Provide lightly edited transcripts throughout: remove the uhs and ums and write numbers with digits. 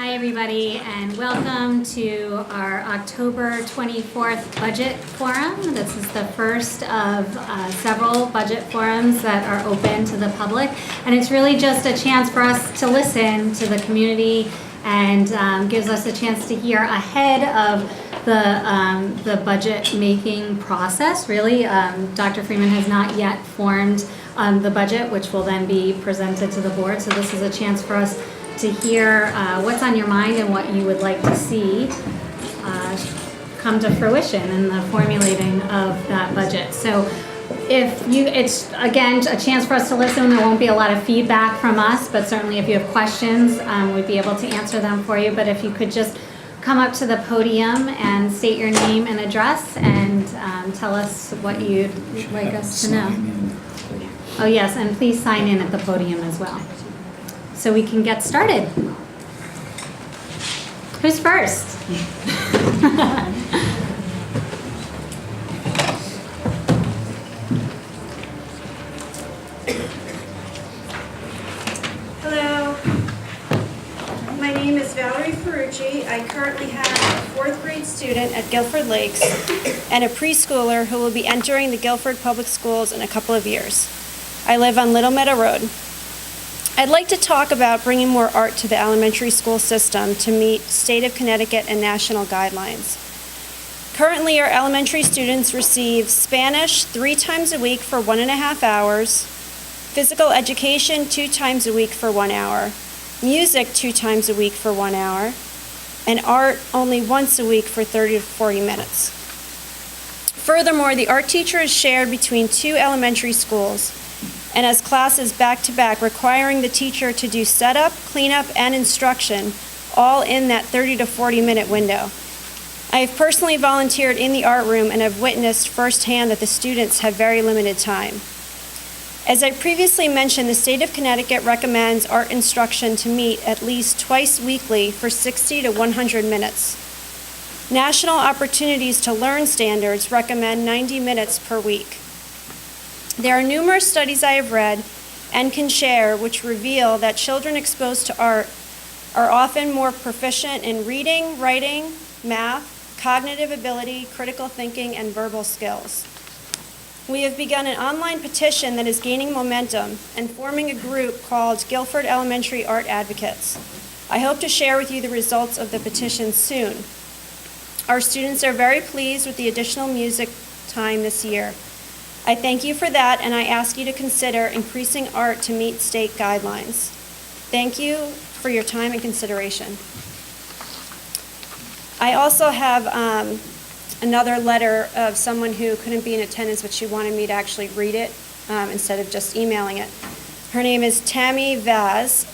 Hi everybody, and welcome to our October 24th budget forum. This is the first of several budget forums that are open to the public, and it's really just a chance for us to listen to the community and gives us a chance to hear ahead of the budget making process. Really, Dr. Freeman has not yet formed the budget, which will then be presented to the board, so this is a chance for us to hear what's on your mind and what you would like to see come to fruition in the formulating of that budget. So it's again a chance for us to listen. There won't be a lot of feedback from us, but certainly if you have questions, we'd be able to answer them for you. But if you could just come up to the podium and state your name and address and tell us what you'd like us to know. Oh yes, and please sign in at the podium as well, so we can get started. Who's first? Hello, my name is Valerie Ferrucci. I currently have a 4th grade student at Guilford Lakes and a preschooler who will be entering the Guilford Public Schools in a couple of years. I live on Little Meadow Road. I'd like to talk about bringing more art to the elementary school system to meet state of Connecticut and national guidelines. Currently, our elementary students receive Spanish 3 times a week for 1.5 hours, physical education 2 times a week for 1 hour, music 2 times a week for 1 hour, and art only once a week for 30 to 40 minutes. Furthermore, the art teacher is shared between 2 elementary schools and has classes back-to-back requiring the teacher to do setup, cleanup, and instruction all in that 30 to 40-minute window. I have personally volunteered in the art room and have witnessed firsthand that the students have very limited time. As I previously mentioned, the state of Connecticut recommends art instruction to meet at least twice weekly for 60 to 100 minutes. National Opportunities to Learn standards recommend 90 minutes per week. There are numerous studies I have read and can share which reveal that children exposed to art are often more proficient in reading, writing, math, cognitive ability, critical thinking, and verbal skills. We have begun an online petition that is gaining momentum and forming a group called Guilford Elementary Art Advocates. I hope to share with you the results of the petition soon. Our students are very pleased with the additional music time this year. I thank you for that, and I ask you to consider increasing art to meet state guidelines. Thank you for your time and consideration. I also have another letter of someone who couldn't be in attendance, but she wanted me to actually read it instead of just emailing it. Her name is Tammy Vaz.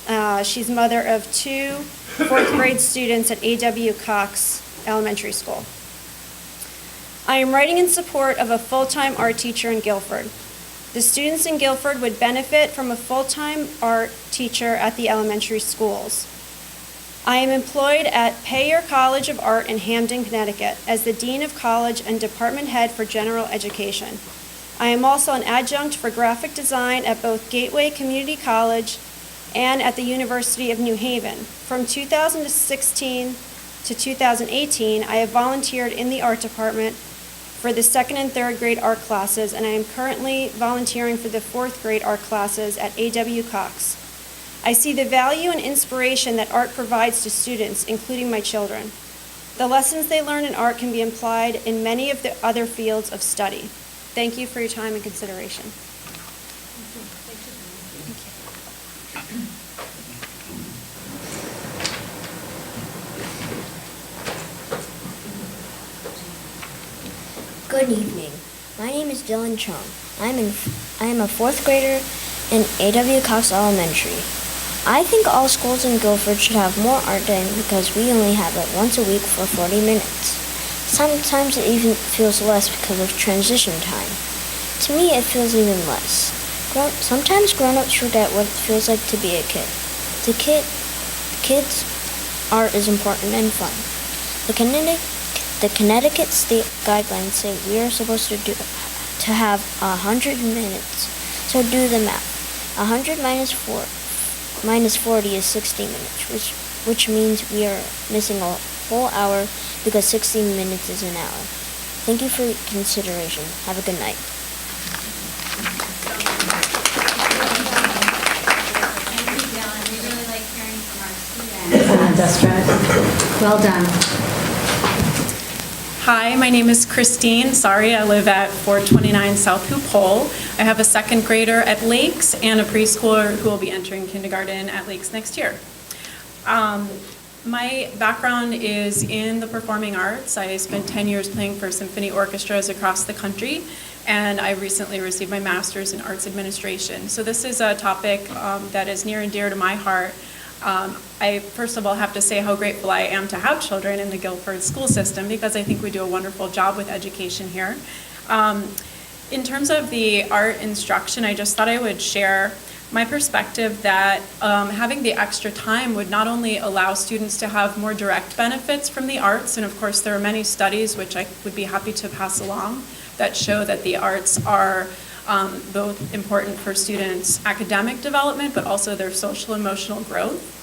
She's mother of 2 4th grade students at A.W. Cox Elementary School. I am writing in support of a full-time art teacher in Guilford. The students in Guilford would benefit from a full-time art teacher at the elementary schools. I am employed at Payer College of Art in Hamden, Connecticut, as the Dean of College and Department Head for General Education. I am also an adjunct for graphic design at both Gateway Community College and at the University of New Haven. From 2016 to 2018, I have volunteered in the art department for the 2nd and 3rd grade art classes, and I am currently volunteering for the 4th grade art classes at A.W. Cox. I see the value and inspiration that art provides to students, including my children. The lessons they learn in art can be applied in many of the other fields of study. Thank you for your time and consideration. Good evening. My name is Dylan Chung. I am a 4th grader in A.W. Cox Elementary. I think all schools in Guilford should have more art day because we only have it once a week for 40 minutes. Sometimes it even feels less because of transition time. To me, it feels even less. Sometimes grown-ups forget what it feels like to be a kid. To kids, art is important and fun. The Connecticut state guidelines say we are supposed to have 100 minutes. So do the math. 100 minus 40 is 60 minutes, which means we are missing a whole hour because 60 minutes is an hour. Thank you for your consideration. Have a good night. Thank you, Dylan. We really like hearing from our students. District. Well done. Hi, my name is Christine. Sorry, I live at 429 South Hoop Hole. I have a second grader at Lakes and a preschooler who will be entering kindergarten at Lakes next year. My background is in the performing arts. I spent 10 years playing for symphony orchestras across the country, and I recently received my master's in arts administration. So this is a topic that is near and dear to my heart. I first of all have to say how grateful I am to have children in the Guilford school system, because I think we do a wonderful job with education here. In terms of the art instruction, I just thought I would share my perspective that having the extra time would not only allow students to have more direct benefits from the arts, and of course there are many studies which I would be happy to pass along that show that the arts are both important for students' academic development, but also their social emotional growth.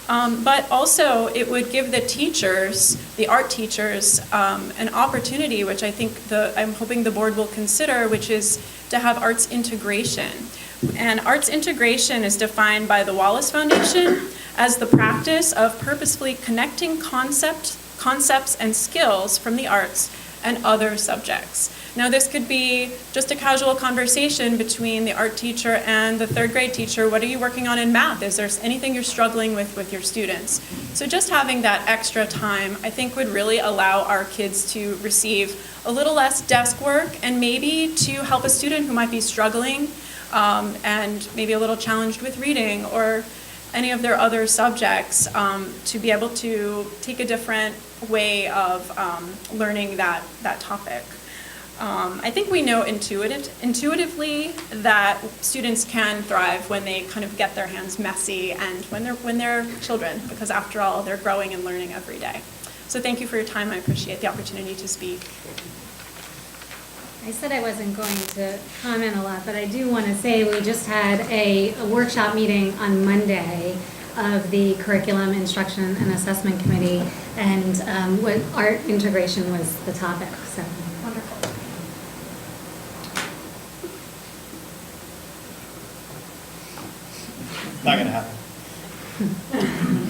But also it would give the teachers, the art teachers, an opportunity, which I think I'm hoping the board will consider, which is to have arts integration. And arts integration is defined by the Wallace Foundation as the practice of purposefully connecting concepts and skills from the arts and other subjects. Now this could be just a casual conversation between the art teacher and the third grade teacher. What are you working on in math? Is there anything you're struggling with your students? So just having that extra time, I think, would really allow our kids to receive a little less desk work, and maybe to help a student who might be struggling and maybe a little challenged with reading or any of their other subjects, to be able to take a different way of learning that topic. I think we know intuitively that students can thrive when they kind of get their hands messy and when they're children, because after all, they're growing and learning every day. So thank you for your time. I appreciate the opportunity to speak. I said I wasn't going to comment a lot, but I do want to say we just had a workshop meeting on Monday of the Curriculum Instruction and Assessment Committee, and what art integration was the topic. So wonderful. Not going to happen.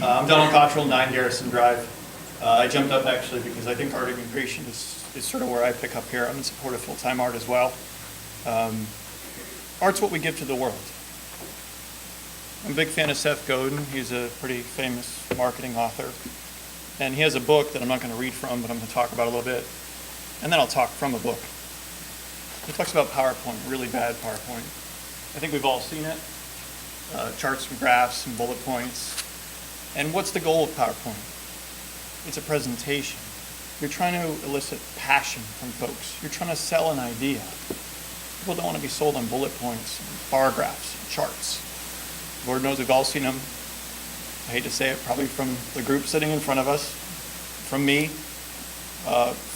I'm Donald Cottrell, 9 Garrison Drive. I jumped up actually because I think art integration is sort of where I pick up here. I'm in support of full-time art as well. Art's what we give to the world. I'm a big fan of Seth Godin. He's a pretty famous marketing author. And he has a book that I'm not going to read from, but I'm going to talk about a little bit. And then I'll talk from a book. He talks about PowerPoint, really bad PowerPoint. I think we've all seen it. Charts and graphs and bullet points. And what's the goal of PowerPoint? It's a presentation. You're trying to elicit passion from folks. You're trying to sell an idea. People don't want to be sold on bullet points, and bar graphs, and charts. Lord knows we've all seen them. I hate to say it, probably from the group sitting in front of us, from me,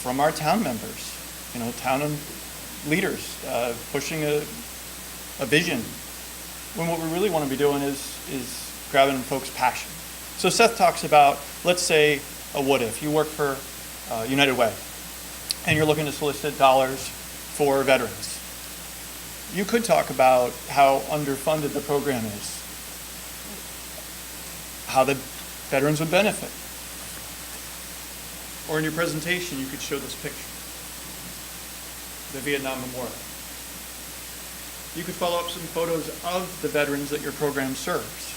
from our town members, town and leaders pushing a vision. When what we really want to be doing is grabbing folks' passion. So Seth talks about, let's say, a what if. You work for United Way, and you're looking to solicit dollars for veterans. You could talk about how underfunded the program is, how the veterans would benefit. Or in your presentation, you could show this picture, the Vietnam Memorial. You could follow up some photos of the veterans that your program serves.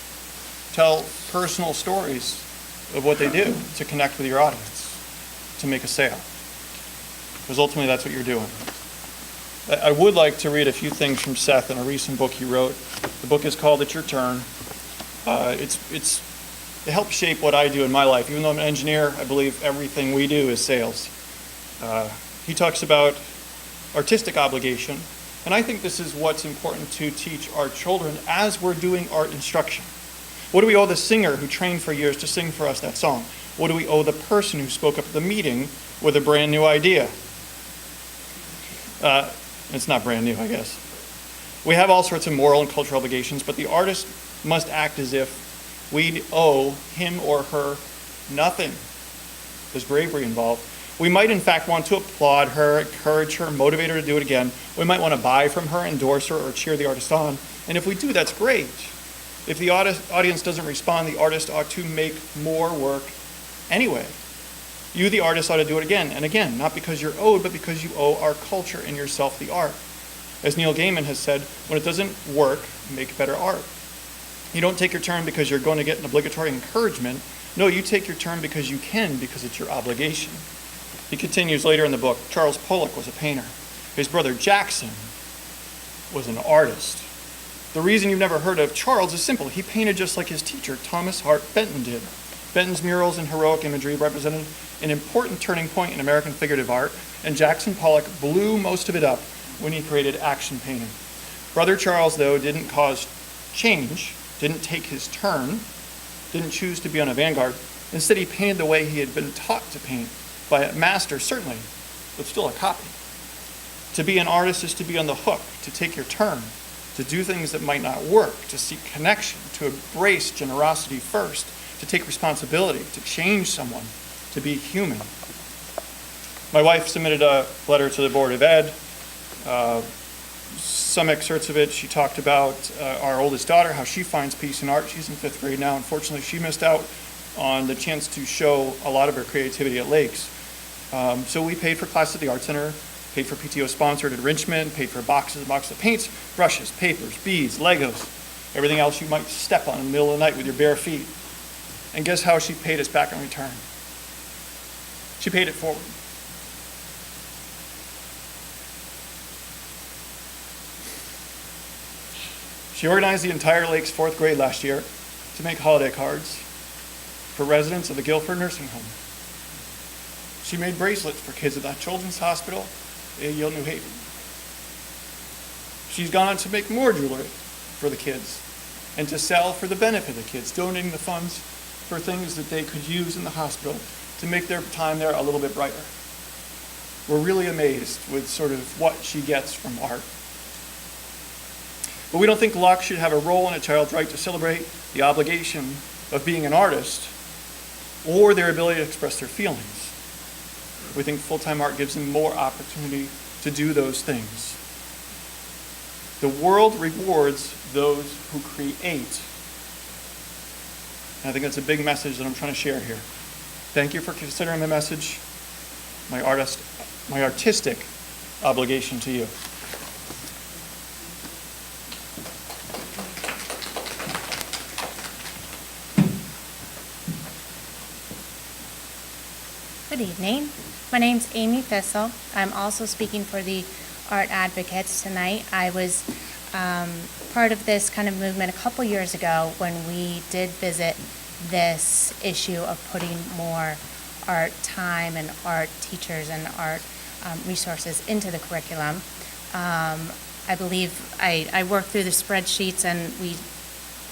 Tell personal stories of what they do to connect with your audience, to make a sale. Because ultimately that's what you're doing. I would like to read a few things from Seth in a recent book he wrote. The book is called It's Your Turn. It helps shape what I do in my life. Even though I'm an engineer, I believe everything we do is sales. He talks about artistic obligation, and I think this is what's important to teach our children as we're doing art instruction. What do we owe the singer who trained for years to sing for us that song? What do we owe the person who spoke up at the meeting with a brand new idea? It's not brand new, I guess. We have all sorts of moral and cultural obligations, but the artist must act as if We owe him or her nothing. There's bravery involved. We might, in fact, want to applaud her, encourage her, motivate her to do it again. We might want to buy from her, endorse her, or cheer the artist on. And if we do, that's great. If the audience doesn't respond, the artist ought to make more work anyway. You, the artist, ought to do it again and again, not because you're owed, but because you owe our culture and yourself the art. As Neil Gaiman has said, when it doesn't work, make better art. You don't take your turn because you're going to get an obligatory encouragement. No, you take your turn because you can, because it's your obligation. He continues later in the book, Charles Pollock was a painter. His brother Jackson was an artist. The reason you've never heard of Charles is simple. He painted just like his teacher, Thomas Hart Benton, did. Benton's murals and heroic imagery represented an important turning point in American figurative art, and Jackson Pollock blew most of it up when he created action painting. Brother Charles, though, didn't cause change, didn't take his turn, didn't choose to be on a vanguard. Instead, he painted the way he had been taught to paint, by a master, certainly, but still a copy. To be an artist is to be on the hook, to take your turn, to do things that might not work, to seek connection, to embrace generosity first, to take responsibility, to change someone, to be human. My wife submitted a letter to the Board of Ed. Some excerpts of it, she talked about our oldest daughter, how she finds peace in art. She's in 5th grade now. Unfortunately, she missed out on the chance to show a lot of her creativity at Lakes. So we paid for classes at the Art Center, paid for PTO-sponsored enrichment, paid for boxes and boxes of paints, brushes, papers, beads, Legos, everything else you might step on in the middle of the night with your bare feet. And guess how she paid us back in return? She paid it forward. She organized the entire Lakes 4th grade last year to make holiday cards for residents of the Guilford Nursing Home. She made bracelets for kids at the Children's Hospital in Yale, New Haven. She's gone on to make more jewelry for the kids and to sell for the benefit of the kids, donating the funds for things that they could use in the hospital to make their time there a little bit brighter. We're really amazed with sort of what she gets from art. But we don't think luck should have a role in a child's right to celebrate the obligation of being an artist or their ability to express their feelings. We think full-time art gives them more opportunity to do those things. The world rewards those who create. And I think that's a big message that I'm trying to share here. Thank you for considering the message, my artistic obligation to you. Good evening. My name's Amy Bissell. I'm also speaking for the Art Advocates tonight. I was part of this kind of movement a couple years ago when we did visit this issue of putting more art time and art teachers and art resources into the curriculum. I believe I worked through the spreadsheets and we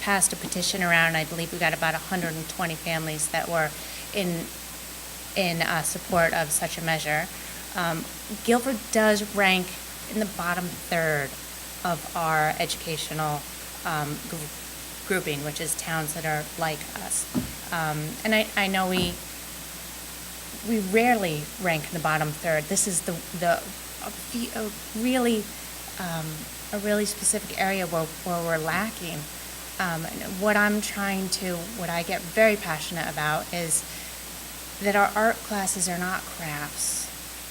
passed a petition around. I believe we got about 120 families that were in support of such a measure. Guilford does rank in the bottom third of our educational grouping, which is towns that are like us. And I know we rarely rank in the bottom third. This is a really specific area where we're lacking. What I get very passionate about is that our art classes are not crafts.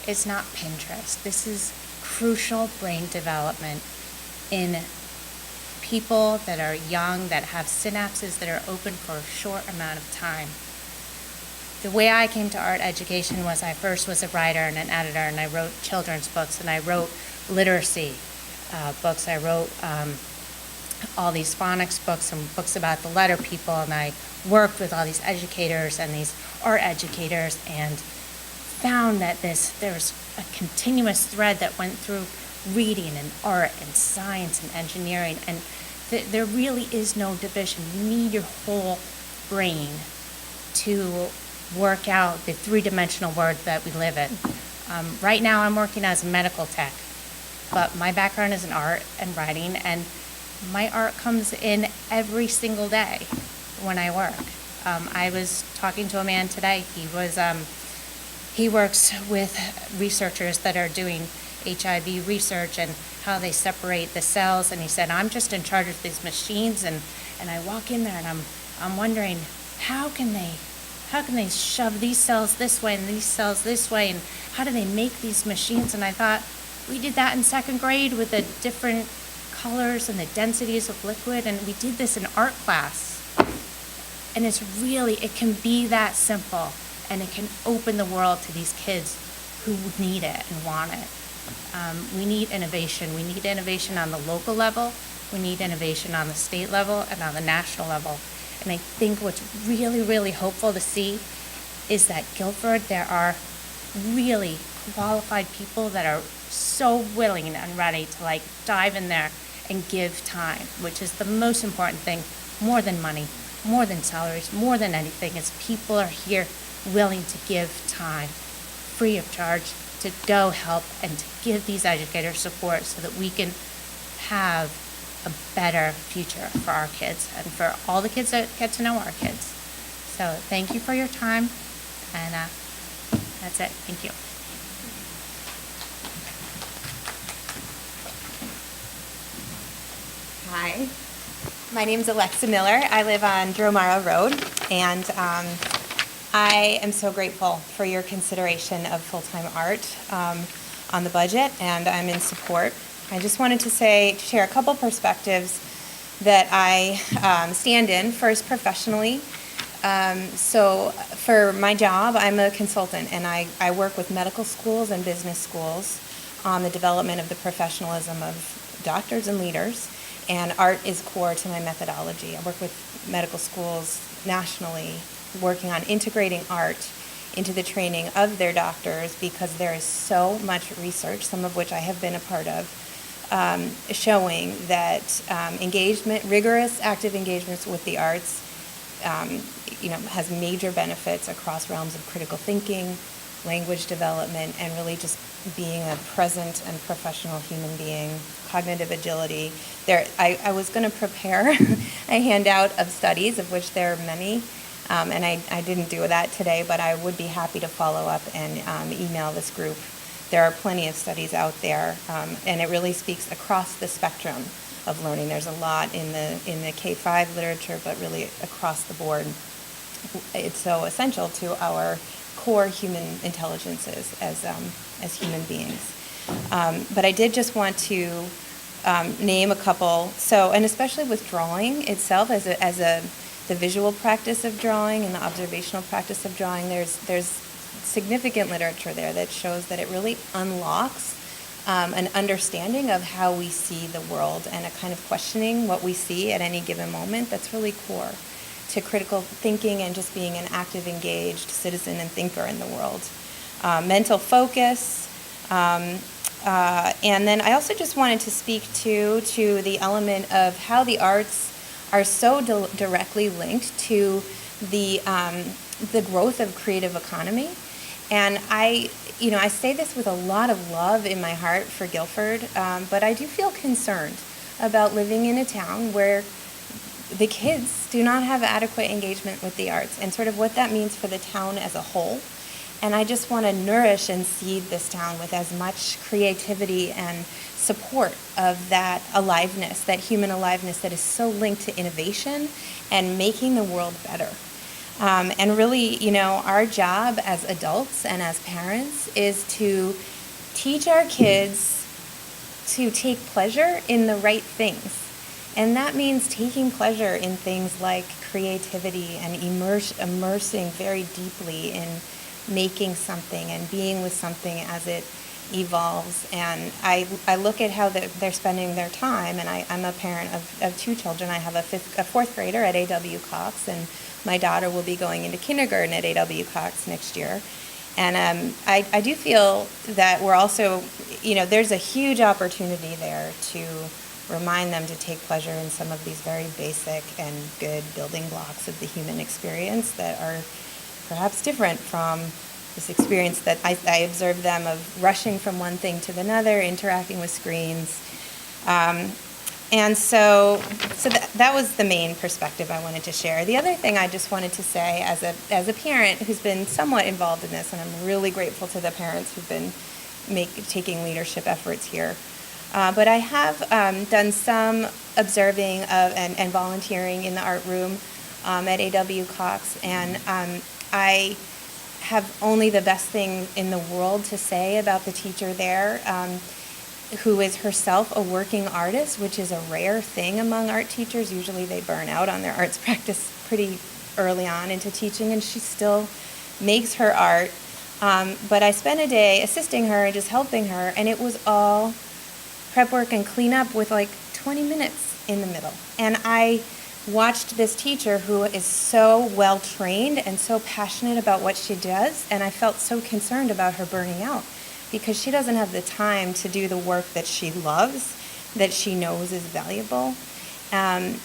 It's not Pinterest. This is crucial brain development in people that are young, that have synapses that are open for a short amount of time. The way I came to art education was I first was a writer and an editor, and I wrote children's books, and I wrote literacy books. I wrote all these phonics books and books about the letter people, and I worked with all these educators and these art educators and found that there's a continuous thread that went through reading and art and science and engineering, and there really is no division. You need your whole brain to work out the three-dimensional world that we live in. Right now I'm working as a medical tech, but my background is in art and writing, and my art comes in every single day. when I work. I was talking to a man today. He works with researchers that are doing HIV research and how they separate the cells, and he said, I'm just in charge of these machines, and I walk in there and I'm wondering, how can they shove these cells this way and these cells this way, and how do they make these machines? And I thought, we did that in second grade with the different colors and the densities of liquid, and we did this in art class. And it can be that simple, and it can open the world to these kids who need it and want it. We need innovation. We need innovation on the local level. We need innovation on the state level and on the national level. And I think what's really, really hopeful to see is that Guilford, there are really qualified people that are so willing and ready to dive in there and give time, which is the most important thing, more than money, more than salaries, more than anything, is people are here willing to give time, free of charge, to go help and to give these educators support so that we can have a better future for our kids and for all the kids that get to know our kids. So thank you for your time, and that's it. Thank you. Hi, my name is Alexa Miller. I live on Dromara Road, and I am so grateful for your consideration of full-time art on the budget, and I'm in support. I just wanted to share a couple perspectives that I stand in. First, professionally. So for my job, I'm a consultant, and I work with medical schools and business schools on the development of the professionalism of doctors and leaders. And art is core to my methodology. I work with medical schools nationally, working on integrating art into the training of their doctors, because there is so much research, some of which I have been a part of, showing that rigorous active engagements with the arts has major benefits across realms of critical thinking, language development, and really just being a present and professional human being, cognitive agility. I was going to prepare a handout of studies, of which there are many, and I didn't do that today, but I would be happy to follow up and email this group. There are plenty of studies out there, and it really speaks across the spectrum of learning. There's a lot in the K-5 literature, but really across the board. It's so essential to our core human intelligences as human beings. But I did just want to name a couple. So, and especially with drawing itself, as the visual practice of drawing and the observational practice of drawing, there's significant literature there that shows that it really unlocks an understanding of how we see the world, and a kind of questioning what we see at any given moment that's really core to critical thinking and just being an active, engaged citizen and thinker in the world. Mental focus, and then I also just wanted to speak to the element of how the arts are so directly linked to the growth of creative economy. And I say this with a lot of love in my heart for Guilford, but I do feel concerned about living in a town where the kids do not have adequate engagement with the arts, and sort of what that means for the town as a whole. And I just want to nourish and seed this town with as much creativity and support of that aliveness, that human aliveness that is so linked to innovation and making the world better. And really, our job as adults and as parents is to teach our kids to take pleasure in the right things. And that means taking pleasure in things like creativity and immersing very deeply in making something and being with something as it evolves. And I look at how they're spending their time, and I'm a parent of two children. I have a fourth grader at A.W. Cox, and my daughter will be going into kindergarten at A.W. Cox next year. And I do feel that we're also, there's a huge opportunity there to remind them to take pleasure in some of these very basic and good building blocks of the human experience that are perhaps different from this experience that I observe them of rushing from one thing to another, interacting with screens. And so that was the main perspective I wanted to share. The other thing I just wanted to say as a parent who's been somewhat involved in this, and I'm really grateful to the parents who've been taking leadership efforts here. But I have done some observing of and volunteering in the art room at A.W. Cox, and I have only the best thing in the world to say about the teacher there, who is herself a working artist, which is a rare thing among art teachers. Usually they burn out on their arts practice pretty early on into teaching, and she still makes her art. But I spent a day assisting her and just helping her, and it was all prep work and cleanup with like 20 minutes in the middle. And I watched this teacher who is so well trained and so passionate about what she does, and I felt so concerned about her burning out because she doesn't have the time to do the work that she loves, that she knows is valuable. I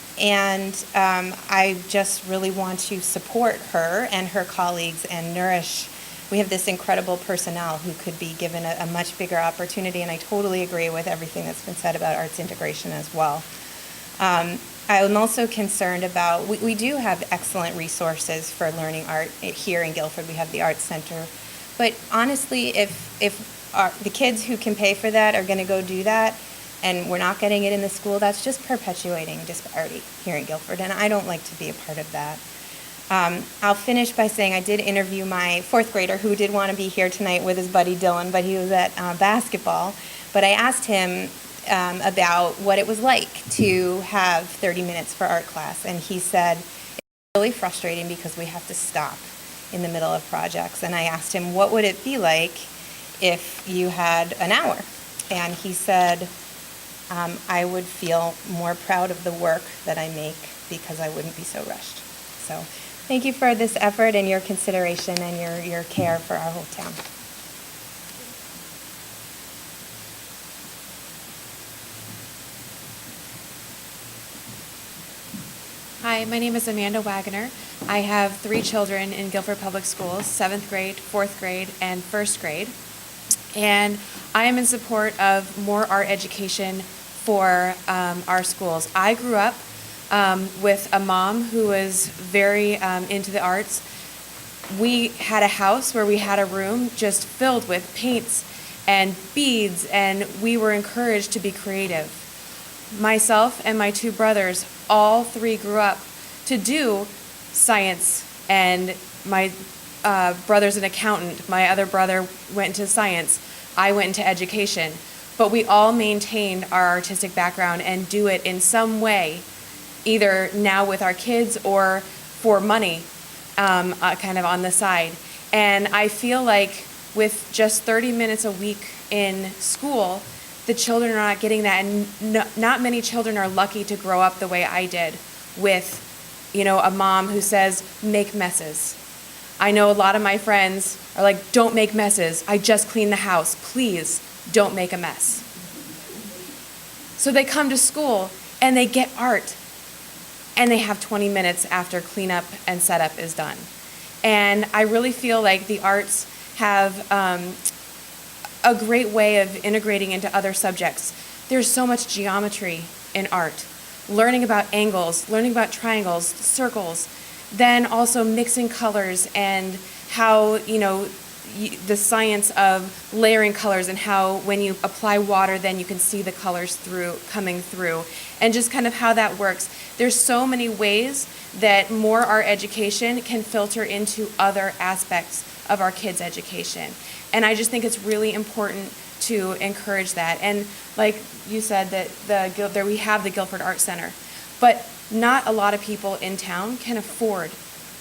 just really want to support her and her colleagues and nourish. We have this incredible personnel who could be given a much bigger opportunity, and I totally agree with everything that's been said about arts integration as well. I'm also concerned about, we do have excellent resources for learning art here in Guilford. We have the Arts Center. But honestly, if the kids who can pay for that are going to go do that, and we're not getting it in the school, that's just perpetuating disparity here in Guilford, and I don't like to be a part of that. I'll finish by saying I did interview my fourth grader who did want to be here tonight with his buddy Dylan, but he was at basketball. But I asked him about what it was like to have 30 minutes for art class, and he said it's really frustrating because we have to stop in the middle of projects. And I asked him, what would it be like if you had an hour? And he said, I would feel more proud of the work that I make because I wouldn't be so rushed. So thank you for this effort and your consideration and your care for our whole town. Hi, my name is Amanda Wagoner. I have 3 children in Guilford Public Schools, 7th grade, 4th grade, and 1st grade. And I am in support of more art education for our schools. I grew up with a mom who was very into the arts. We had a house where we had a room just filled with paints and beads, and we were encouraged to be creative. Myself and my 2 brothers, all 3 grew up to do science, and my brother's an accountant. My other brother went into science. I went into education. But we all maintained our artistic background and do it in some way, either now with our kids or for money, kind of on the side. And I feel like with just 30 minutes a week in school, the children are not getting that, and not many children are lucky to grow up the way I did with, a mom who says, make messes. I know a lot of my friends are like, don't make messes. I just cleaned the house. Please don't make a mess. So they come to school and they get art, and they have 20 minutes after cleanup and setup is done. And I really feel like the arts have a great way of integrating into other subjects. There's so much geometry in art. Learning about angles, learning about triangles, circles, then also mixing colors and how, the science of layering colors and how when you apply water, then you can see the colors coming through, and just kind of how that works. There's so many ways that more art education can filter into other aspects of our kids' education. And I just think it's really important to encourage that. And like you said, that we have the Guilford Art Center, but not a lot of people in town can afford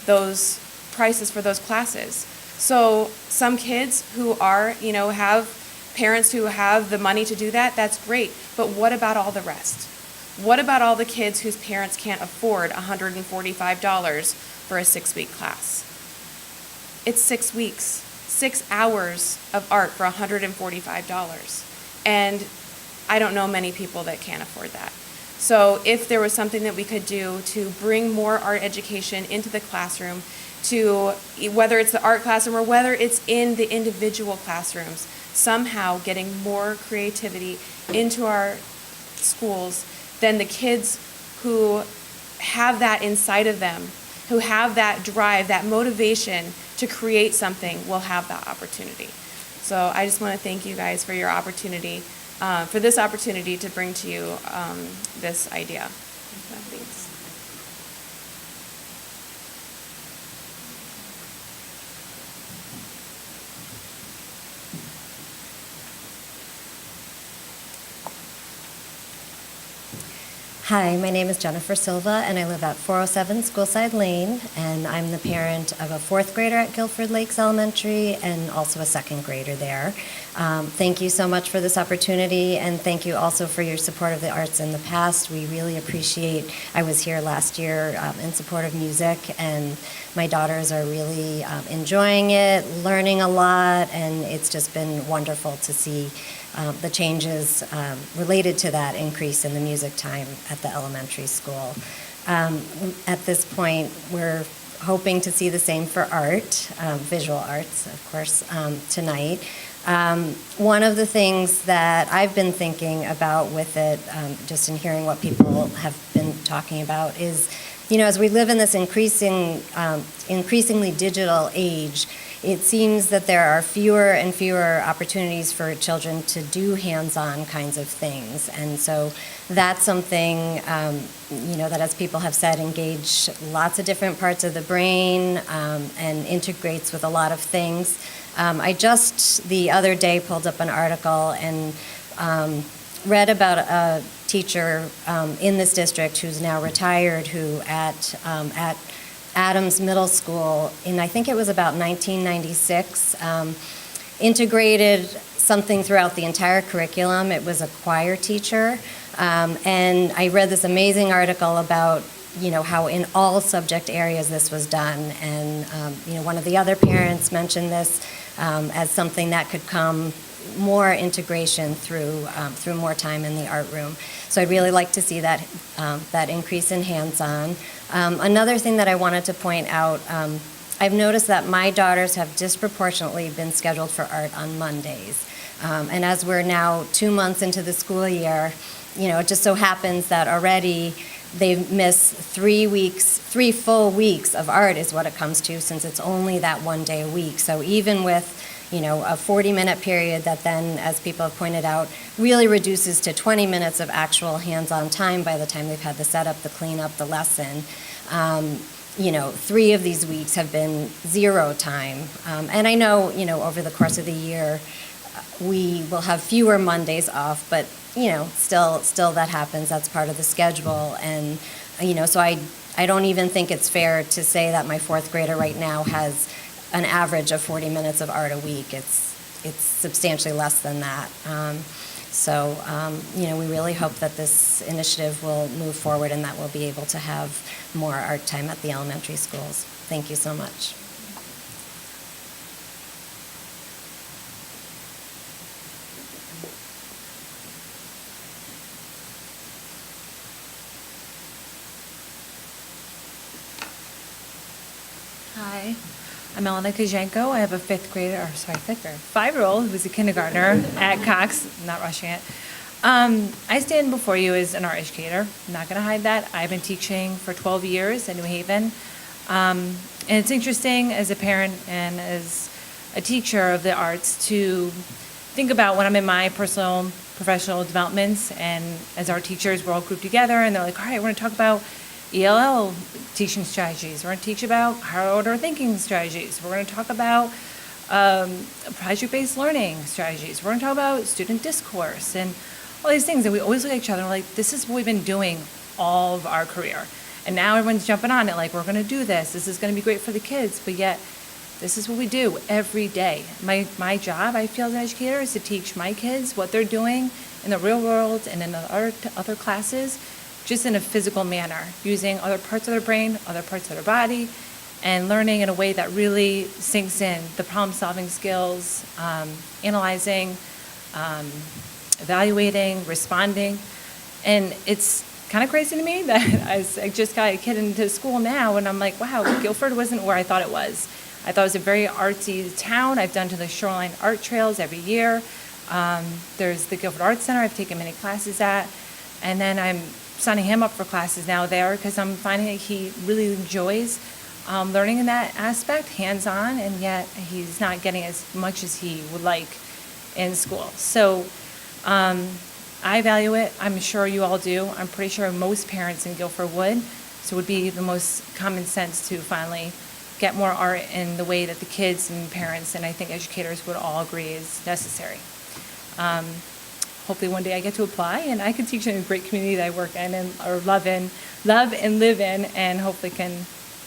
those prices for those classes. So some kids who are, have parents who have the money to do that, that's great. But what about all the rest? What about all the kids whose parents can't afford $145 for a 6-week class? It's 6 weeks, 6 hours of art for $145. And I don't know many people that can't afford that. So if there was something that we could do to bring more art education into the classroom, to whether it's the art classroom or whether it's in the individual classrooms, somehow getting more creativity into our schools then the kids who have that inside of them, who have that drive, that motivation to create something, will have that opportunity. So I just want to thank you guys for your opportunity, for this opportunity to bring to you this idea. Thanks. Hi, my name is Jennifer Silva, and I live at 407 Schoolside Lane, and I'm the parent of a 4th grader at Guilford Lakes Elementary and also a 2nd grader there. Thank you so much for this opportunity, and thank you also for your support of the arts in the past. We really appreciate, I was here last year in support of music, and my daughters are really enjoying it, learning a lot, and it's just been wonderful to see the changes related to that increase in the music time at the elementary school. At this point, we're hoping to see the same for art, visual arts, of course, tonight. One of the things that I've been thinking about with it, just in hearing what people have been talking about, is, as we live in this increasingly digital age, it seems that there are fewer and fewer opportunities for children to do hands-on kinds of things. And so that's something, that, as people have said, engage lots of different parts of the brain and integrates with a lot of things. I just the other day pulled up an article and read about a teacher in this district who's now retired, who at Adams Middle School, I think it was about 1996, integrated something throughout the entire curriculum. It was a choir teacher, and I read this amazing article about how in all subject areas this was done, and one of the other parents mentioned this as something that could come more integration through more time in the art room. So I'd really like to see that that increase in hands-on. Another thing that I wanted to point out, I've noticed that my daughters have disproportionately been scheduled for art on Mondays. And as we're now 2 months into the school year, it just so happens that already they've missed 3 full weeks of art is what it comes to, since it's only that 1 day a week. So even with a 40-minute period that then, as people have pointed out, really reduces to 20 minutes of actual hands-on time by the time they've had the setup, the cleanup, the lesson. 3 of these weeks have been 0 time. And I know, over the course of the year, we will have fewer Mondays off, but, still that happens. That's part of the schedule. And, so I don't even think it's fair to say that my 4th grader right now has an average of 40 minutes of art a week. It's substantially less than that. We really hope that this initiative will move forward and that we'll be able to have more art time at the elementary schools. Thank you so much. Hi, I'm Melanie Tkachenko. I have a 5-year-old who's a kindergartner at Cox. I'm not rushing it. I stand before you as an art educator. I'm not going to hide that. I've been teaching for 12 years in New Haven. And it's interesting as a parent and as a teacher of the arts to think about when I'm in my personal professional developments, and as our teachers, we're all grouped together and they're like, all right, we're going to talk about ELL teaching strategies. We're going to teach about higher order thinking strategies. We're going to talk about project-based learning strategies. We're going to talk about student discourse and all these things. And we always look at each other and we're like, this is what we've been doing all of our career. And now everyone's jumping on it like, we're going to do this. This is going to be great for the kids. But yet, this is what we do every day. My job, I feel as an educator, is to teach my kids what they're doing in the real world and in other classes, just in a physical manner, using other parts of their brain, other parts of their body, and learning in a way that really sinks in the problem-solving skills, analyzing, evaluating, responding. And it's kind of crazy to me that I just got a kid into school now, and I'm like, wow, Guilford wasn't where I thought it was. I thought it was a very artsy town. I've done to the Shoreline Art Trails every year. There's the Guilford Arts Center I've taken many classes at. And then I'm signing him up for classes now there because I'm finding that he really enjoys learning in that aspect, hands-on, and yet he's not getting as much as he would like in school. So I value it. I'm sure you all do. I'm pretty sure most parents in Guilford would. So it would be the most common sense to finally get more art in the way that the kids and parents and I think educators would all agree is necessary. Hopefully one day I get to apply and I can teach in a great community that I work in and or love and live in, and hopefully can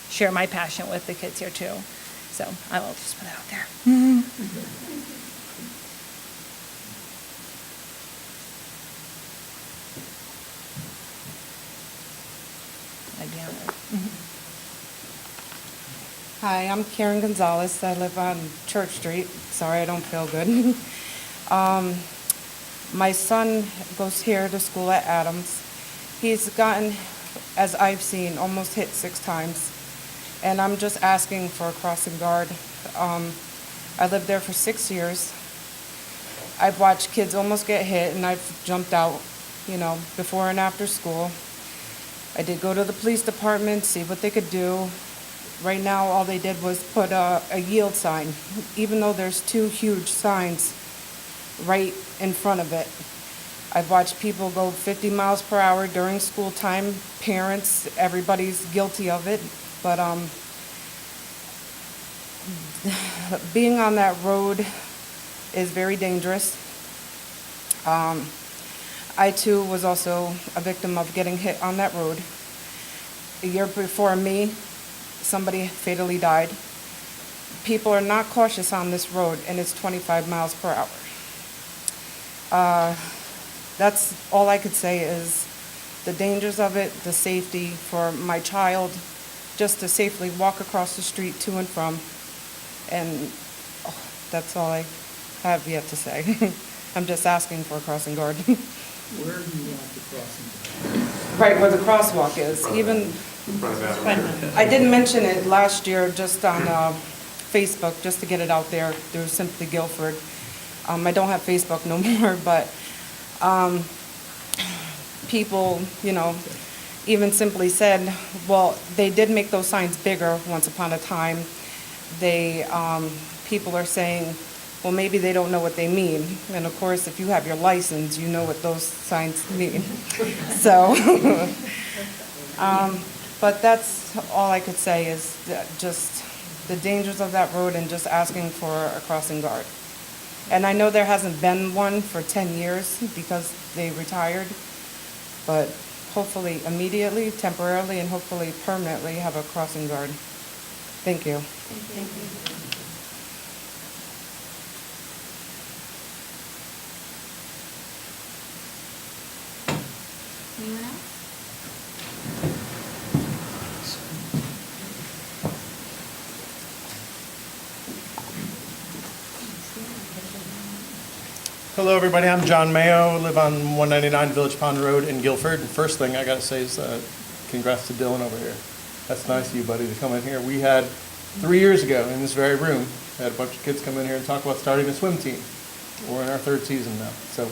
share my passion with the kids here too. So I will just put that out there. I'd be honored. Hi, I'm Karen Gonzalez. I live on Church Street. Sorry, I don't feel good. My son goes here to school at Adams. He's gotten, as I've seen, almost hit 6 times. And I'm just asking for a crossing guard. I lived there for 6 years. I've watched kids almost get hit, and I've jumped out, before and after school. I did go to the police department, see what they could do. Right now, all they did was put a yield sign, even though there's 2 huge signs right in front of it. I've watched people go 50 miles per hour during school time. Parents, everybody's guilty of it. But being on that road is very dangerous. I too was also a victim of getting hit on that road. A year before me, somebody fatally died. People are not cautious on this road, and it's 25 miles per hour. That's all I could say is the dangers of it, the safety for my child, just to safely walk across the street to and from. And that's all I have yet to say. I'm just asking for a crossing guard. Where do you want the crossing guard? Right where the crosswalk is. Even I did mention it last year just on Facebook, just to get it out there through Simply Guilford. I don't have Facebook no more, but people, even simply said, well, they did make those signs bigger once upon a time. People are saying, well, maybe they don't know what they mean. And of course, if you have your license, you know what those signs mean. So, but that's all I could say is just the dangers of that road and just asking for a crossing guard. And I know there hasn't been one for 10 years because they retired, but hopefully immediately, temporarily, and hopefully permanently have a crossing guard. Thank you. Thank you. Anyone else? Hello, everybody. I'm John Mayo. I live on 199 Village Pond Road in Guilford. And first thing I got to say is congrats to Dylan over here. That's nice of you, buddy, to come in here. We had 3 years ago in this very room, had a bunch of kids come in here and talk about starting a swim team. We're in our 3rd season now, so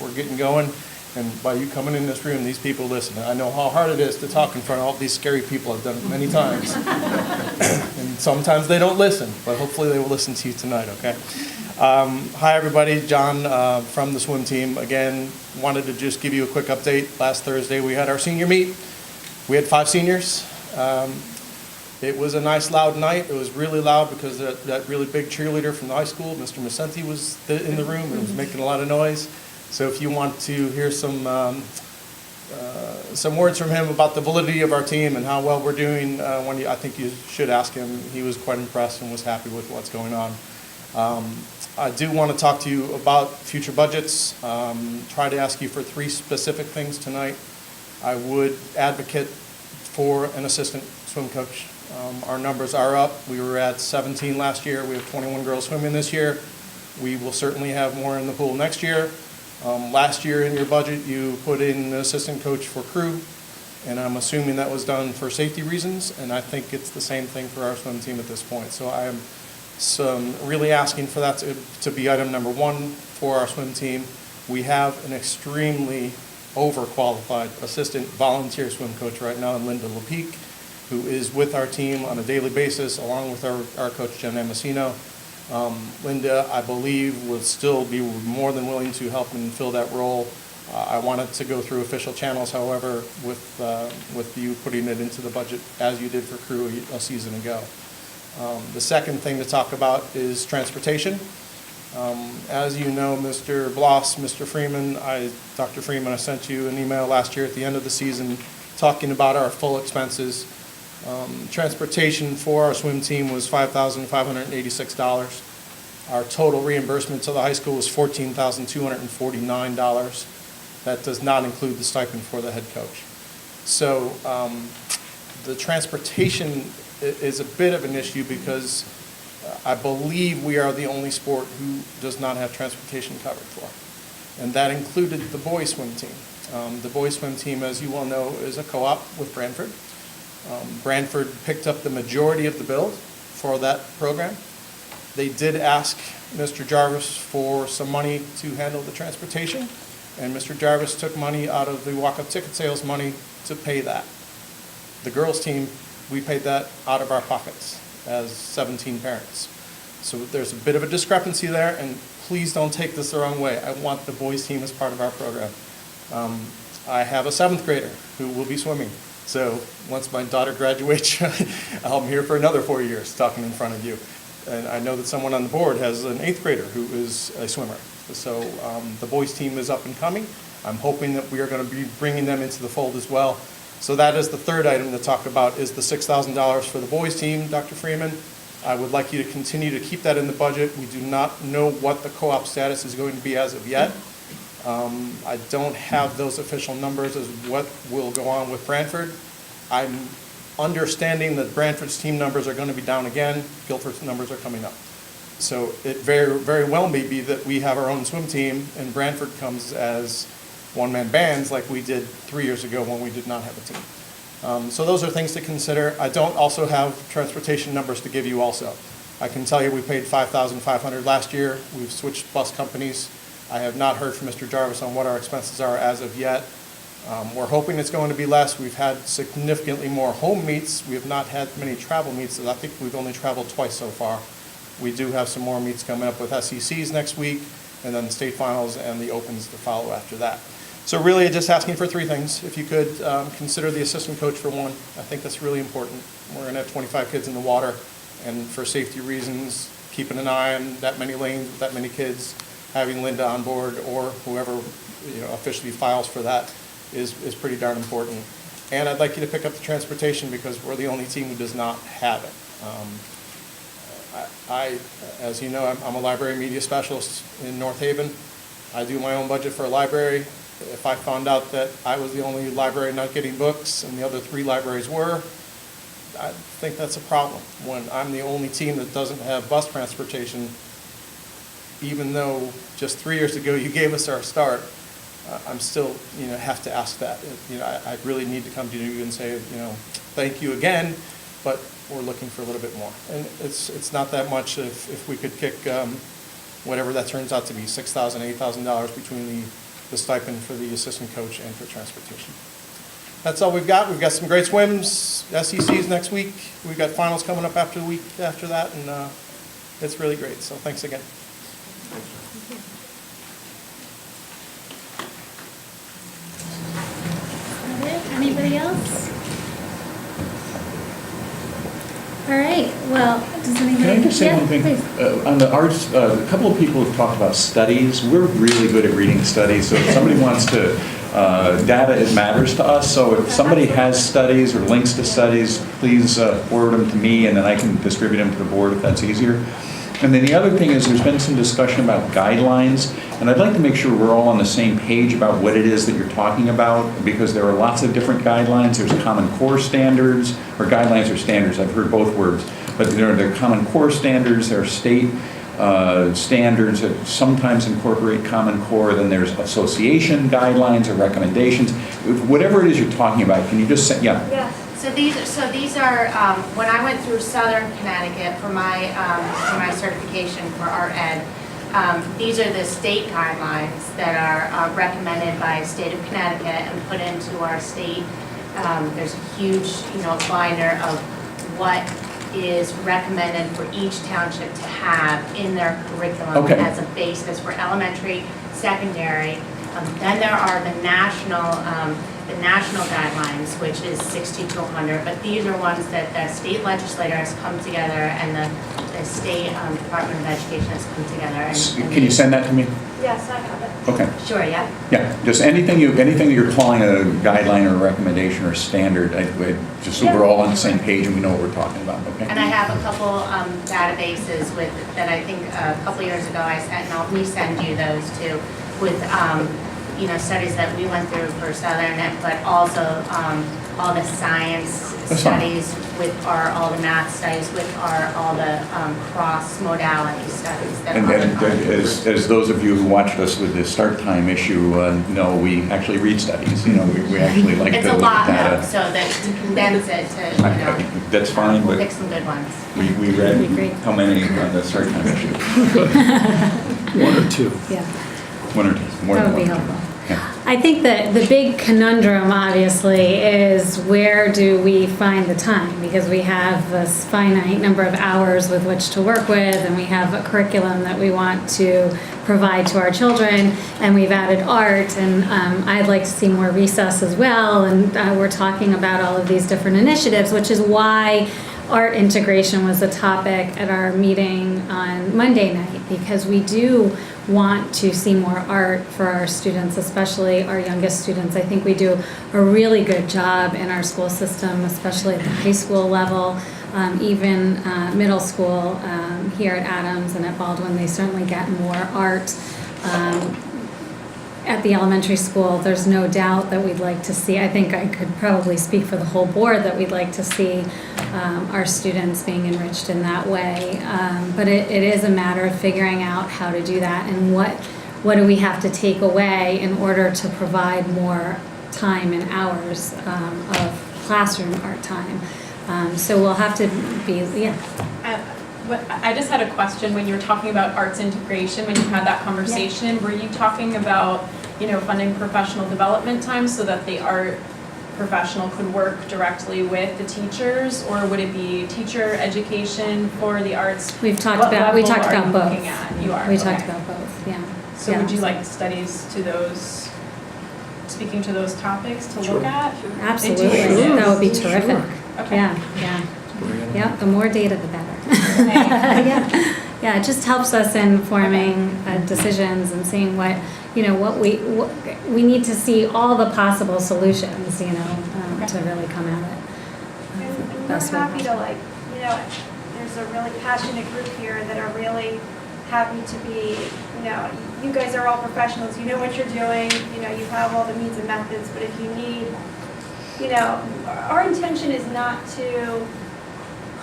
we're getting going. And by you coming in this room, these people listen. I know how hard it is to talk in front of all these scary people. I've done it many times. And sometimes they don't listen, but hopefully they will listen to you tonight, okay? Hi, everybody. John from the swim team. Again, wanted to just give you a quick update. Last Thursday, we had our senior meet. We had 5 seniors. It was a nice, loud night. It was really loud because that really big cheerleader from the high school, Mr. Macenti, was in the room and was making a lot of noise. So if you want to hear some words from him about the validity of our team and how well we're doing, I think you should ask him. He was quite impressed and was happy with what's going on. I do want to talk to you about future budgets. Try to ask you for 3 specific things tonight. I would advocate for an assistant swim coach. Our numbers are up. We were at 17 last year. We have 21 girls swimming this year. We will certainly have more in the pool next year. Last year in your budget, you put in an assistant coach for crew, and I'm assuming that was done for safety reasons, and I think it's the same thing for our swim team at this point. So I am really asking for that to be item number 1 for our swim team. We have an extremely overqualified assistant volunteer swim coach right now, Linda LePeak, who is with our team on a daily basis, along with our coach, Jen Amasino. Linda, I believe, will still be more than willing to help and fill that role. I wanted to go through official channels, however, with you putting it into the budget as you did for crew a season ago. The second thing to talk about is transportation. As you know, Mr. Bloss, Mr. Freeman, Dr. Freeman, I sent you an email last year at the end of the season talking about our full expenses. Transportation for our swim team was $5,586. Our total reimbursement to the high school was $14,249. That does not include the stipend for the head coach. So the transportation is a bit of an issue because I believe we are the only sport who does not have transportation covered for. And that included the boys swim team. The boys swim team, as you well know, is a co-op with Branford. Branford picked up the majority of the bill for that program. They did ask Mr. Jarvis for some money to handle the transportation, and Mr. Jarvis took money out of the walk-up ticket sales money to pay that. The girls' team, we paid that out of our pockets as 17 parents. So there's a bit of a discrepancy there, and please don't take this the wrong way. I want the boys' team as part of our program. I have a 7th grader who will be swimming. So once my daughter graduates, I'm here for another 4 years talking in front of you. And I know that someone on the board has an 8th grader who is a swimmer. So the boys' team is up and coming. I'm hoping that we are going to be bringing them into the fold as well. So that is the third item to talk about, is the $6,000 for the boys' team, Dr. Freeman. I would like you to continue to keep that in the budget. We do not know what the co-op status is going to be as of yet. I don't have those official numbers as what will go on with Branford. I'm understanding that Branford's team numbers are going to be down again. Guilford's numbers are coming up. So it very, very well may be that we have our own swim team and Branford comes as one-man bands like we did 3 years ago when we did not have a team. So those are things to consider. I don't also have transportation numbers to give you also. I can tell you we paid $5,500 last year. We've switched bus companies. I have not heard from Mr. Jarvis on what our expenses are as of yet. We're hoping it's going to be less. We've had significantly more home meets. We have not had many travel meets. I think we've only traveled twice so far. We do have some more meets coming up with SECs next week, and then the state finals and the opens to follow after that. So really just asking for 3 things. If you could consider the assistant coach for one. I think that's really important. We're going to have 25 kids in the water, and for safety reasons, keeping an eye on that many lanes with that many kids, having Linda on board or whoever officially files for that is pretty darn important. And I'd like you to pick up the transportation because we're the only team who does not have it. As you know, I'm a library media specialist in North Haven. I do my own budget for a library. If I found out that I was the only library not getting books and the other 3 libraries were, I think that's a problem. When I'm the only team that doesn't have bus transportation, even though just 3 years ago you gave us our start, I'm still, have to ask that. I really need to come to you and say, thank you again, but we're looking for a little bit more. And it's not that much if we could kick whatever that turns out to be, $6,000, $8,000 between the stipend for the assistant coach and for transportation. That's all we've got. We've got some great swims, SECs next week. We've got finals coming up after the week after that, and it's really great. So thanks again. Anybody else? All right, well, does anybody? Can I just say one thing? Please. On the arts, a couple of people have talked about studies. We're really good at reading studies, so if somebody wants to, data, it matters to us. So if somebody has studies or links to studies, please forward them to me, and then I can distribute them to the board if that's easier. And then the other thing is there's been some discussion about guidelines, and I'd like to make sure we're all on the same page about what it is that you're talking about, because there are lots of different guidelines. There's Common Core standards, or guidelines or standards, I've heard both words, but there are Common Core standards, there are state standards that sometimes incorporate Common Core, then there's association guidelines or recommendations. Whatever it is you're talking about, can you just say, yeah? Yeah. So these are when I went through Southern Connecticut for my certification for art ed. these are the state guidelines that are recommended by state of Connecticut and put into our state. There's a huge, binder of what is recommended for each township to have in their curriculum as a basis for elementary, secondary. Then there are the national guidelines, which is 60 to 100, but these are ones that the state legislature has come together and the state Department of Education has come together. And Can you send that to me? Yes, I have it. Okay. Sure, yeah. Yeah, just anything that you're calling a guideline or a recommendation or standard, just so we're all on the same page and we know what we're talking about, okay? And I have a couple databases that I think a couple years ago I sent, and I'll resend you those too, with studies that we went through for Southern, but also all the science studies all the math studies with all the cross-modality studies. And as those of you who watched us with the start time issue know, we actually read studies. We actually like it's to a look lot, at though, so that to condense it to, that's fine, we'll but pick some good ones. we read how many on the start time issue? One or two. Yeah, One or two. More that than would be one. helpful. Yeah. I think that the big conundrum, obviously, is where do we find the time? Because we have this finite number of hours with which to work with, and we have a curriculum that we want to provide to our children, and we've added art, and I'd like to see more recess as well, and we're talking about all of these different initiatives, which is why art integration was a topic at our meeting on Monday night, because we do want to see more art for our students, especially our youngest students. I think we do a really good job in our school system, especially at the high school level, even middle school here at Adams and at Baldwin. They certainly get more art. At the elementary school, there's no doubt that we'd like to see, I think I could probably speak for the whole board, that we'd like to see our students being enriched in that way. But it is a matter of figuring out how to do that, and what do we have to take away in order to provide more time and hours of classroom art time. So we'll have to be, I just had a question. When you were talking about arts integration, when you had that conversation, were you talking about, funding professional development time so that the art professional could work directly with the teachers, or would it be teacher education for the arts? we talked about both. You are. We talked about both, yeah. So would you like studies to those, speaking to those topics to look at? Absolutely, that would be terrific. Okay. Yeah. The more data, the better. Yeah, it just helps us in forming decisions and seeing what we need to see all the possible solutions, to really come at it. And we're happy to there's a really passionate group here that are really happy to be, you guys are all professionals, you know what you're doing, you have all the means and methods, but if you need, our intention is not to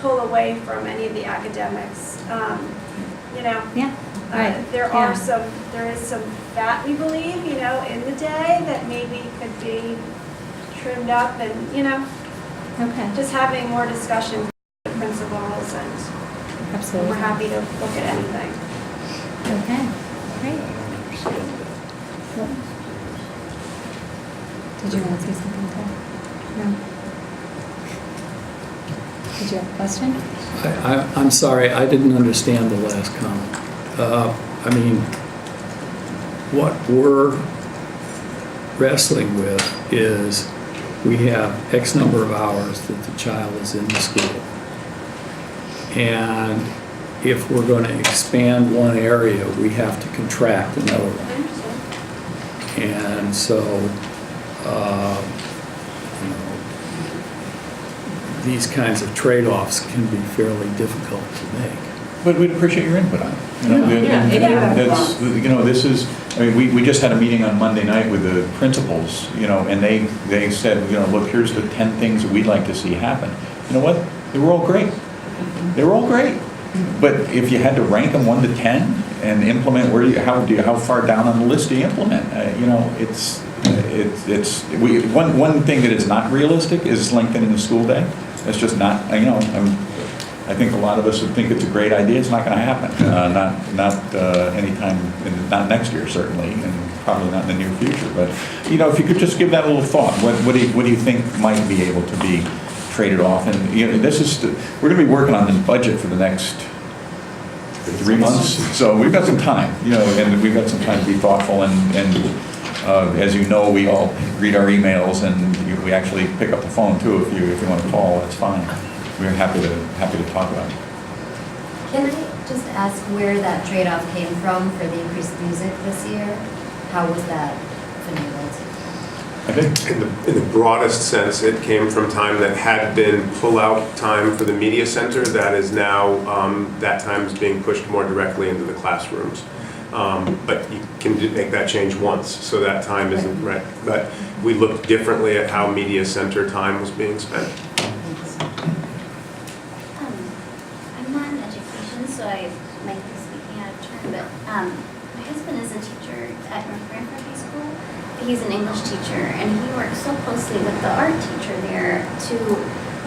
pull away from any of the academics. There is some fat, we believe, in the day that maybe could be trimmed up, and just having more discussions with the principals, and absolutely, we're happy to look at anything. Okay, great. Did you want to say something, Paul? No. Did you have a question? I'm sorry, I didn't understand the last comment. What we're wrestling with is we have X number of hours that the child is in the school. And if we're going to expand one area, we have to contract another one. And so, these kinds of trade-offs can be fairly difficult to make. But we'd appreciate your input on it. This is, we just had a meeting on Monday night with the principals, and they said, look, here's the 10 things that we'd like to see happen. You know what? They were all great. They were all great. But if you had to rank them 1 to 10 and implement, how far down on the list do you implement? One thing that is not realistic is lengthening the school day. That's just not, I think a lot of us would think it's a great idea. It's not going to happen. Not anytime, not next year certainly, and probably not in the near future. But if you could just give that a little thought, what do you think might be able to be traded off? And we're going to be working on this budget for the next 3 months, so we've got some time. And we've got some time to be thoughtful and as you know, we all read our emails, and we actually pick up the phone too. If you want to call, that's fine. We're happy to talk about it. Can I just ask where that trade-off came from for the increased music this year? How was that finagled? I think In the broadest sense, it came from time that had been pull-out time for the media center that is now, that time is being pushed more directly into the classrooms. But you can make that change once, so that time isn't right. But we looked differently at how media center time was being spent. I'm not in education, so I might be speaking out of turn, but my husband is a teacher at North Branford High School. He's an English teacher, and he works so closely with the art teacher there to,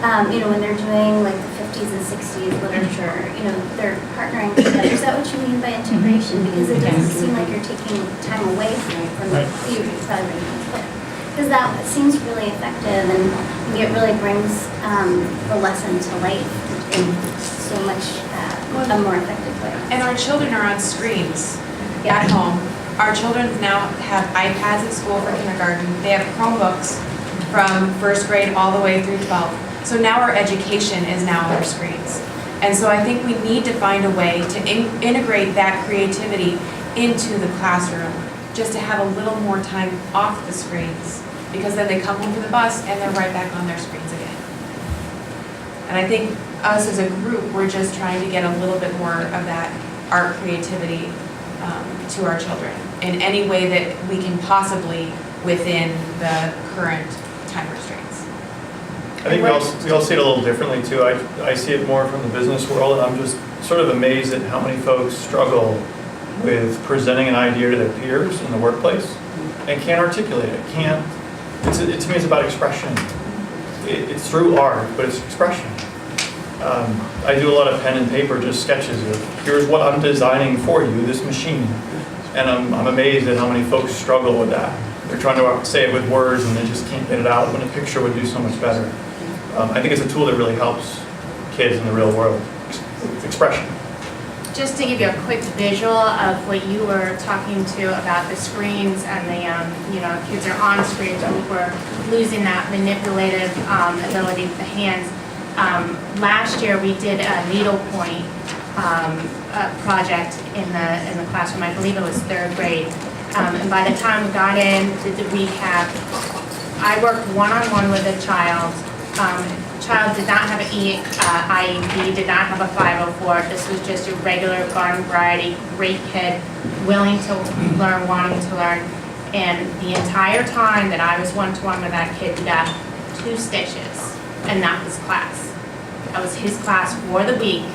when they're doing like the 50s and 60s literature, they're partnering together. Is that what you mean by integration? Because it doesn't seem like you're taking time away from the because that seems really effective, and it really brings the lesson to life in so much a more effective way. And our children are on screens at home. Our children now have iPads at school for kindergarten. They have Chromebooks from first grade all the way through 12th. So now our education is now on our screens. And so I think we need to find a way to integrate that creativity into the classroom, just to have a little more time off the screens, because then they come home from the bus and they're right back on their screens again. And I think us as a group, we're just trying to get a little bit more of that art creativity to our children in any way that we can possibly within the current time restraints. I think we all see it a little differently too. I see it more from the business world, and I'm just sort of amazed at how many folks struggle with presenting an idea to their peers in the workplace and can't articulate it. To me, it's about expression. It's through art, but it's expression. I do a lot of pen and paper, just sketches of here's what I'm designing for you, this machine. And I'm amazed at how many folks struggle with that. They're trying to say it with words and they just can't get it out when a picture would do so much better. I think it's a tool that really helps kids in the real world. Expression. Just to give you a quick visual of what you were talking to about the screens and the, kids are on screens, and we're losing that manipulative ability with the hands. Last year we did a needlepoint project in the classroom. I believe it was 3rd grade. And by the time we got in, did the recap, I worked one-on-one with a child. Child did not have an IEP, did not have a 504. This was just a regular garden variety, great kid, willing to learn, wanting to learn. And the entire time that I was one-to-one with that kid, he got 2 stitches, and that was class. That was his class for the week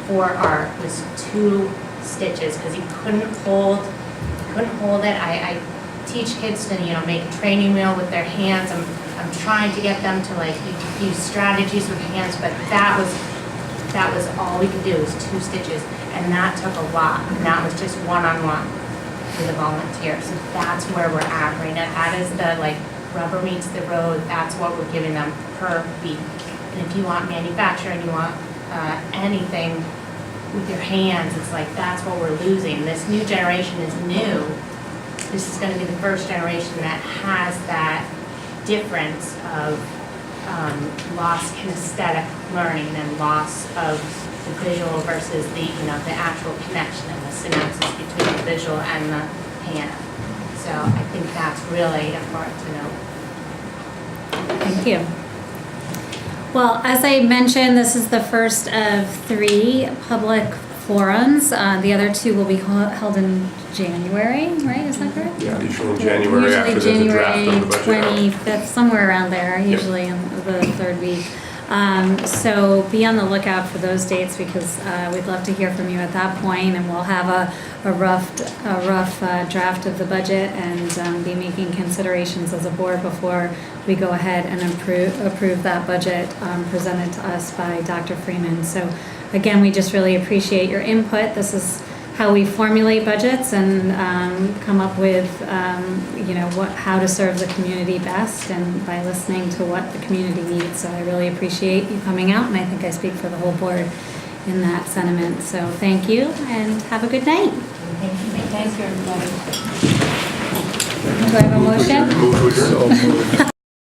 for art, was 2 stitches, because he couldn't hold it. I teach kids to, make a training wheel with their hands. I'm trying to get them to use strategies with hands, but that was all we could do was 2 stitches, and that took a lot. And that was just one-on-one with a volunteer. So that's where we're at right now. That is the rubber meets the road. That's what we're giving them per week. And if you want manufacturing, you want anything with your hands, it's that's what we're losing. This new generation is new. This is going to be the first generation that has that difference of lost kinesthetic learning and loss of the visual versus the actual connection and the synapses between the visual and the hand. So I think that's really important to note. Thank you. Well, as I mentioned, this is the first of 3 public forums. The other 2 will be held in January, right? Is that correct? Yeah, usually in January after there's a draft of the budget. January 25th, somewhere around there, usually in the 3rd week. So be on the lookout for those dates because we'd love to hear from you at that point, and we'll have a rough draft of the budget and be making considerations as a board before we go ahead and approve that budget presented to us by Dr. Freeman. So again, we just really appreciate your input. This is how we formulate budgets and come up with, how to serve the community best, and by listening to what the community needs. So I really appreciate you coming out, and I think I speak for the whole board in that sentiment. So thank you, and have a good night. Thank you, everybody. Do I have a motion? Move to adjourn. So moved.